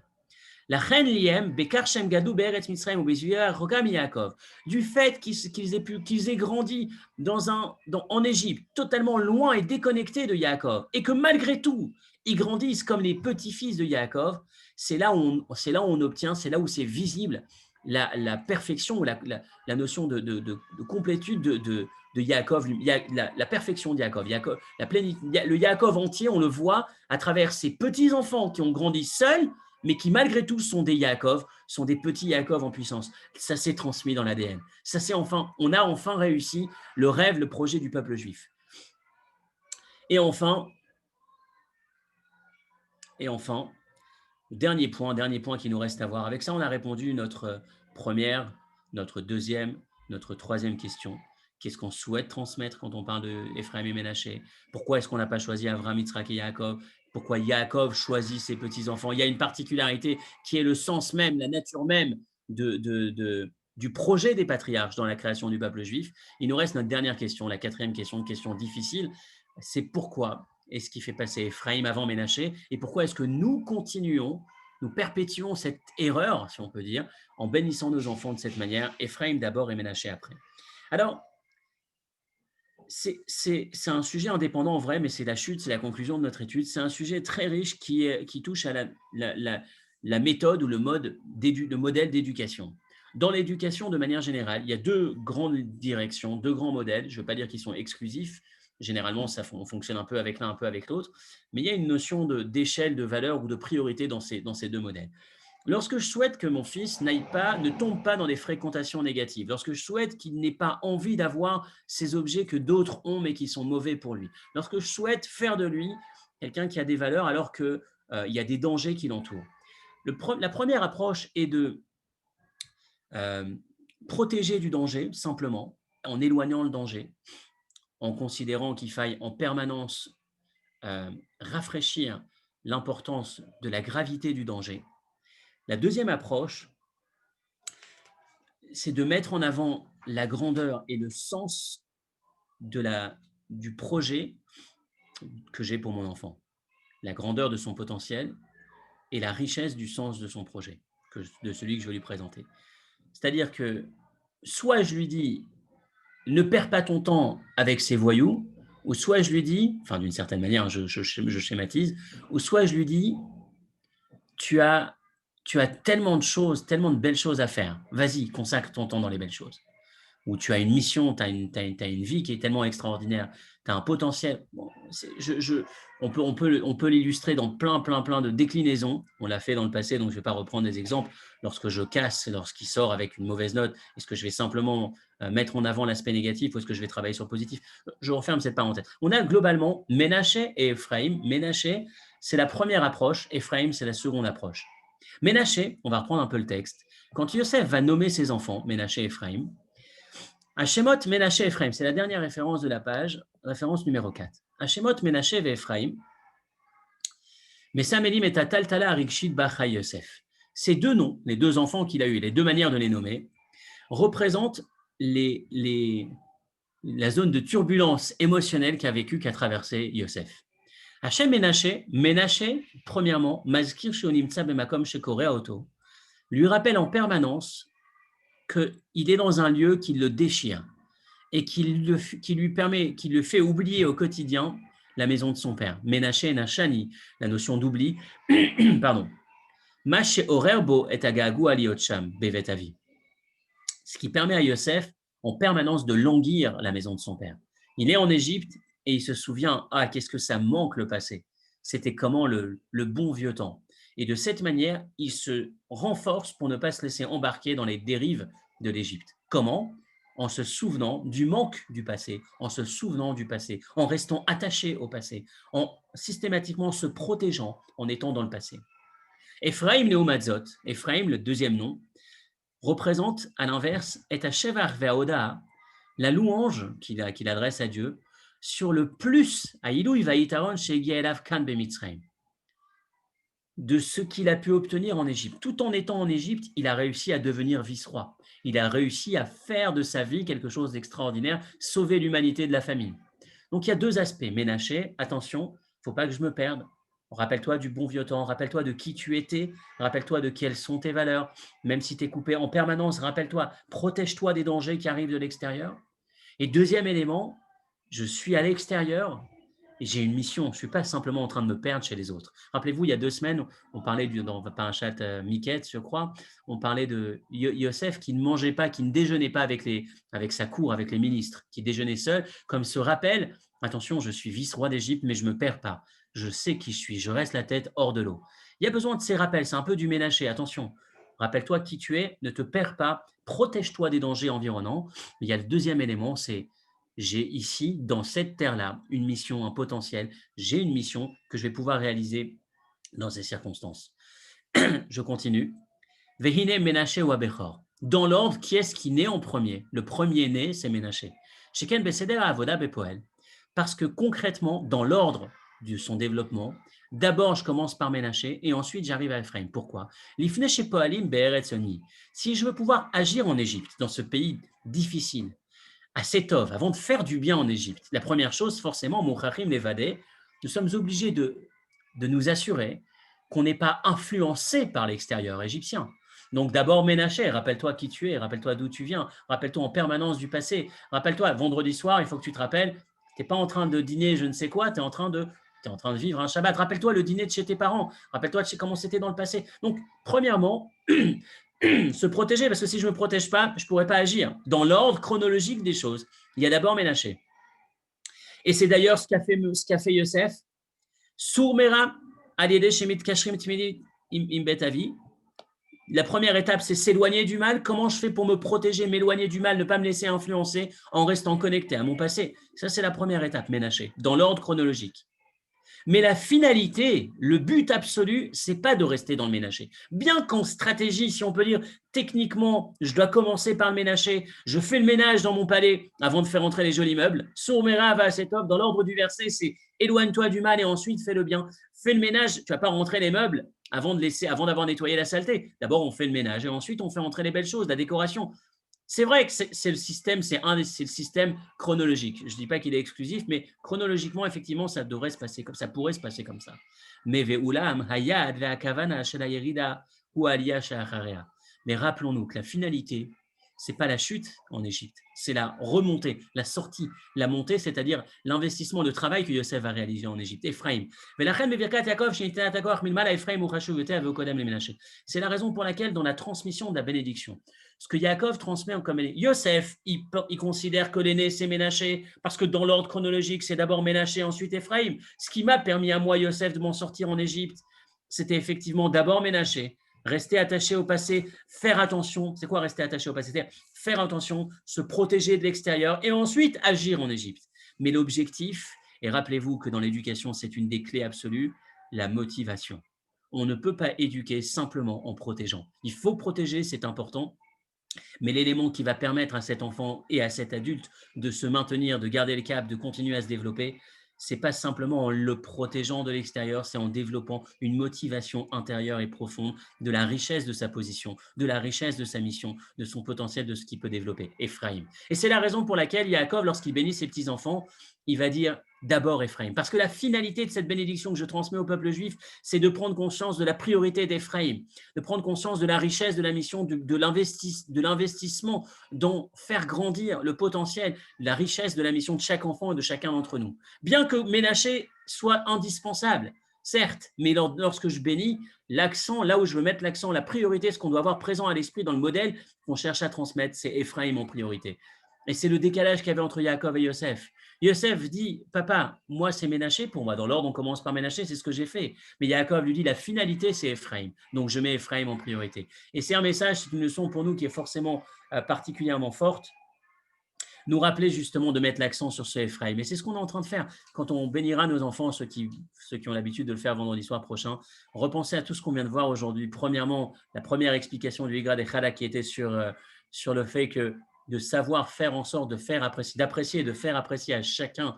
La reine Liem, Bekar Shem Gadou, Be'eretz Mitzrayim ou Bezuya, Rogam Yaakov, du fait qu'ils aient grandi en Égypte, totalement loin et déconnectés de Yaakov, et que malgré tout, ils grandissent comme les petits-fils de Yaakov, c'est là où on obtient, c'est là où c'est visible la perfection ou la notion de complétude de Yaakov, la perfection de Yaakov, le Yaakov entier, on le voit à travers ses petits-enfants qui ont grandi seuls, mais qui malgré tout sont des Yaakov, sont des petits Yaakov en puissance. Ça s'est transmis dans l'ADN. On a enfin réussi le rêve, le projet du peuple juif. Et enfin, dernier point qui nous reste à voir. Avec ça, on a répondu notre première, notre deuxième, notre troisième question. Qu'est-ce qu'on souhaite transmettre quand on parle de Ephraim et Ménaché? Pourquoi est-ce qu'on n'a pas choisi Avraham, Yitzhak et Yaakov? Pourquoi Yaakov choisit ses petits-enfants? Il y a une particularité qui est le sens même, la nature même de du projet des patriarches dans la création du peuple juif. Il nous reste notre dernière question, la quatrième question, une question difficile. C'est pourquoi est-ce qu'il fait passer Ephraim avant Ménaché et pourquoi est-ce que nous continuons, nous perpétuons cette erreur, si on peut dire, en bénissant nos enfants de cette manière, Ephraim d'abord et Ménaché après. Alors, c'est un sujet indépendant en vrai, mais c'est la chute, c'est la conclusion de notre étude. C'est un sujet très riche qui touche à la méthode ou le modèle d'éducation. Dans l'éducation, de manière générale, il y a deux grandes directions, deux grands modèles. Je ne veux pas dire qu'ils sont exclusifs. Généralement, on fonctionne un peu avec l'un, un peu avec l'autre. Mais il y a une notion d'échelle, de valeur ou de priorité dans ces deux modèles. Lorsque je souhaite que mon fils ne tombe pas dans des fréquentations négatives, lorsque je souhaite qu'il n'ait pas envie d'avoir ces objets que d'autres ont mais qui sont mauvais pour lui, lorsque je souhaite faire de lui quelqu'un qui a des valeurs alors qu'il y a des dangers qui l'entourent. La première approche est de protéger du danger simplement, en éloignant le danger, en considérant qu'il faille en permanence rafraîchir l'importance de la gravité du danger. La deuxième approche, c'est de mettre en avant la grandeur et le sens du projet que j'ai pour mon enfant. La grandeur de son potentiel et la richesse du sens de son projet, de celui que je veux lui présenter. C'est-à-dire que soit je lui dis « ne perds pas ton temps avec ces voyous », ou soit je lui dis, enfin d'une certaine manière, je schématise, ou soit je lui dis « tu as tellement de choses, tellement de belles choses à faire. Vas-y, consacre ton temps dans les belles choses. » Ou tu as une mission, tu as une vie qui est tellement extraordinaire, tu as un potentiel. Bon, on peut l'illustrer dans plein de déclinaisons. On l'a fait dans le passé, donc je ne vais pas reprendre des exemples. Lorsque je casse, lorsqu'il sort avec une mauvaise note, est-ce que je vais simplement mettre en avant l'aspect négatif ou est-ce que je vais travailler sur le positif? Je referme cette parenthèse. On a globalement Ménaché et Ephraim. Ménaché, c'est la première approche. Ephraim, c'est la seconde approche. Ménaché, on va reprendre un peu le texte. Quand Yosef va nommer ses enfants, Ménaché et Ephraim, Hashemot, Ménaché, Ephraim, c'est la dernière référence de la page, référence numéro 4. Hashemot, Ménaché et Ephraim, Mesamelim et Tatal Tala Arikshit Bacha Yosef. Ces deux noms, les deux enfants qu'il a eus, les deux manières de les nommer, représentent la zone de turbulence émotionnelle qu'a traversé Yosef. Hachem Ménaché, premièrement, Mazkir Shonimtsa Bemakom Shekorea Oto, lui rappelle en permanence qu'il est dans un lieu qui le déchire et qui le fait oublier au quotidien la maison de son père. Ménaché Nachani, la notion d'oubli, pardon. Mashe Orerbo et Agagu Aliotcham, Bevetavi. Ce qui permet à Yosef en permanence de languir la maison de son père. Il est en Égypte et il se souvient, qu'est-ce que ça manque le passé. C'était comment le bon vieux temps. Et de cette manière, il se renforce pour ne pas se laisser embarquer dans les dérives de l'Égypte. Comment? En se souvenant du manque du passé, en se souvenant du passé, en restant attaché au passé, en systématiquement se protégeant en étant dans le passé. Ephraim Neumadzot, Ephraim, le deuxième nom, représente à l'inverse et à Shevar Ve'aoda, la louange qu'il adresse à Dieu sur le plus à Ilui Vaïtaron chez Gielav Kan Bemitzrayim, de ce qu'il a pu obtenir en Égypte. Tout en étant en Égypte, il a réussi à devenir vice-roi. Il a réussi à faire de sa vie quelque chose d'extraordinaire, sauver l'humanité de la famine. Donc il y a deux aspects. Ménaché, attention, il ne faut pas que je me perde. Rappelle-toi du bon vieux temps, rappelle-toi de qui tu étais, rappelle-toi de quelles sont tes valeurs. Même si tu es coupé en permanence, rappelle-toi, protège-toi des dangers qui arrivent de l'extérieur. Et deuxième élément, je suis à l'extérieur et j'ai une mission. Je ne suis pas simplement en train de me perdre chez les autres. Rappelez-vous, il y a 2 semaines, on parlait dans Parashat Miket, je crois, on parlait de Yosef qui ne mangeait pas, qui ne déjeunait pas avec sa cour, avec les ministres, qui déjeunait seul, comme ce rappel, attention, je suis vice-roi d'Égypte, mais je ne me perds pas. Je sais qui je suis, je reste la tête hors de l'eau. Il y a besoin de ces rappels, c'est un peu du Ménaché, attention. Rappelle-toi qui tu es, ne te perds pas, protège-toi des dangers environnants. Il y a le deuxième élément, c'est j'ai ici, dans cette terre-là, une mission, un potentiel. J'ai une mission que je vais pouvoir réaliser dans ces circonstances. Je continue. Vehine Ménaché ou Abechor. Dans l'ordre, qui est-ce qui naît en premier? Le premier né, c'est Ménaché. Sheken Beseder Avoda Bepoel. Parce que concrètement, dans l'ordre de son développement, D'abord, je commence par Ménaché et ensuite j'arrive à Ephraim. Pourquoi? L'ifne chez Poalim be'eretz oni. Si je veux pouvoir agir en Égypte, dans ce pays difficile, à Sétov, avant de faire du bien en Égypte, la première chose, forcément, Mouchachim Levadé, nous sommes obligés de nous assurer qu'on n'est pas influencé par l'extérieur égyptien. Donc d'abord Ménaché, rappelle-toi qui tu es, rappelle-toi d'où tu viens, rappelle-toi en permanence du passé, rappelle-toi, vendredi soir, il faut que tu te rappelles, tu n'es pas en train de dîner je ne sais quoi, tu es en train de vivre un Shabbat. Rappelle-toi le dîner de chez tes parents, rappelle-toi comment c'était dans le passé. Donc, premièrement, se protéger, parce que si je ne me protège pas, je ne pourrais pas agir dans l'ordre chronologique des choses. Il y a d'abord Ménaché. Et c'est d'ailleurs ce qu'a fait Yosef. Sourmera, Aliede Shemit Kashrim Tmidi Imbetavi. La première étape, c'est s'éloigner du mal. Comment je fais pour me protéger, m'éloigner du mal, ne pas me laisser influencer en restant connecté à mon passé? Ça, c'est la première étape, Ménaché, dans l'ordre chronologique. Mais la finalité, le but absolu, c'est pas de rester dans le ménager. Bien qu'en stratégie, si on peut dire techniquement, je dois commencer par le ménager, je fais le ménage dans mon palais avant de faire entrer les jolis meubles. Sourmera va assez top. Dans l'ordre du verset, c'est éloigne-toi du mal et ensuite fais le bien. Fais le ménage, tu vas pas rentrer les meubles avant d'avoir nettoyé la saleté. D'abord, on fait le ménage et ensuite on fait entrer les belles choses, la décoration. C'est vrai que c'est le système, c'est le système chronologique. Je ne dis pas qu'il est exclusif, mais chronologiquement, effectivement, ça devrait se passer comme ça, pourrait se passer comme ça. Mais rappelons-nous que la finalité, c'est pas la chute en Égypte, c'est la remontée, la sortie, la montée, c'est-à-dire l'investissement de travail que Yosef va réaliser en Égypte. Ephraim. C'est la raison pour laquelle, dans la transmission de la bénédiction, ce que Yaakov transmet comme aîné, Yosef, il considère que l'aîné, c'est Ménaché, parce que dans l'ordre chronologique, c'est d'abord Ménaché, ensuite Ephraim. Ce qui m'a permis à moi, Yosef, de m'en sortir en Égypte, c'était effectivement d'abord Ménaché, rester attaché au passé, faire attention. C'est quoi rester attaché au passé? C'est faire attention, se protéger de l'extérieur et ensuite agir en Égypte. Mais l'objectif, et rappelez-vous que dans l'éducation, c'est une des clés absolues, la motivation. On ne peut pas éduquer simplement en protégeant. Il faut protéger, c'est important, mais l'élément qui va permettre à cet enfant et à cet adulte de se maintenir, de garder le cap, de continuer à se développer, c'est pas simplement en le protégeant de l'extérieur, c'est en développant une motivation intérieure et profonde de la richesse de sa position, de la richesse de sa mission, de son potentiel, de ce qu'il peut développer. Ephraim. Et c'est la raison pour laquelle Yaakov, lorsqu'il bénit ses petits-enfants, il va dire d'abord Ephraim. Parce que la finalité de cette bénédiction que je transmets au peuple juif, c'est de prendre conscience de la priorité d'Ephraim, de prendre conscience de la richesse de la mission, de l'investissement, dont faire grandir le potentiel, la richesse de la mission de chaque enfant et de chacun d'entre nous. Bien que Ménaché soit indispensable, certes, mais lorsque je bénis, l'accent, là où je veux mettre l'accent, la priorité, ce qu'on doit avoir présent à l'esprit dans le modèle qu'on cherche à transmettre, c'est Ephraim en priorité. Et c'est le décalage qu'il y avait entre Yaakov et Yosef. Yosef dit, papa, moi c'est Ménaché pour moi. Dans l'ordre, on commence par Ménaché, c'est ce que j'ai fait. Mais Yaakov lui dit, la finalité, c'est Ephraim. Donc je mets Ephraim en priorité. Et c'est un message, c'est une leçon pour nous qui est forcément particulièrement forte. Nous rappeler justement de mettre l'accent sur ce Ephraim. Et c'est ce qu'on est en train de faire. Quand on bénira nos enfants, ceux qui ont l'habitude de le faire vendredi soir prochain, repensez à tout ce qu'on vient de voir aujourd'hui. Premièrement, la première explication du Igra de Chala qui était sur le fait que de savoir faire en sorte de faire apprécier, d'apprécier et de faire apprécier à chacun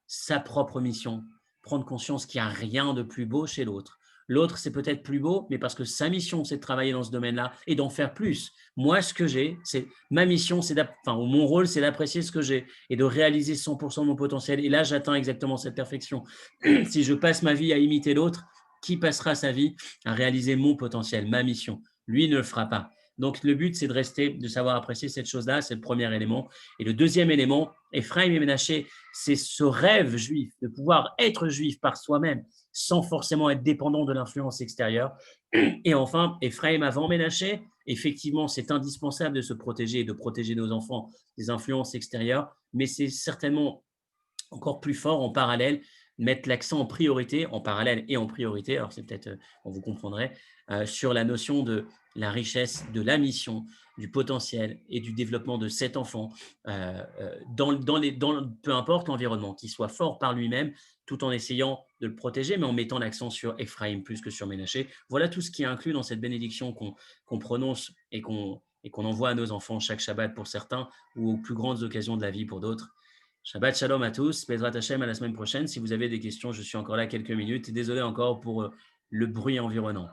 sa propre mission, prendre conscience qu'il n'y a rien de plus beau chez l'autre. L'autre, c'est peut-être plus beau, mais parce que sa mission, c'est de travailler dans ce domaine-là et d'en faire plus. Moi, ce que j'ai, c'est ma mission, mon rôle, c'est d'apprécier ce que j'ai et de réaliser 100% de mon potentiel. Et là, j'atteins exactement cette perfection. Si je passe ma vie à imiter l'autre, qui passera sa vie à réaliser mon potentiel, ma mission? Lui ne le fera pas. Donc, le but, c'est de savoir apprécier cette chose-là. C'est le premier élément. Et le deuxième élément, Ephraim et Ménaché, c'est ce rêve juif de pouvoir être juif par soi-même sans forcément être dépendant de l'influence extérieure. Et enfin, Ephraim avant Ménaché, effectivement, c'est indispensable de se protéger et de protéger nos enfants des influences extérieures, mais c'est certainement encore plus fort en parallèle, mettre l'accent en priorité, en parallèle et en priorité, alors c'est peut-être, on vous comprendrait, sur la notion de la richesse, de la mission, du potentiel et du développement de cet enfant peu importe l'environnement, qu'il soit fort par lui-même, tout en essayant de le protéger, mais en mettant l'accent sur Ephraim plus que sur Ménaché. Voilà tout ce qui est inclus dans cette bénédiction qu'on prononce et qu'on envoie à nos enfants chaque Shabbat pour certains ou aux plus grandes occasions de la vie pour d'autres. Shabbat shalom à tous. Bezrat Hashem, à la semaine prochaine. Si vous avez des questions, je suis encore là quelques minutes. Et désolé encore pour le bruit environnant.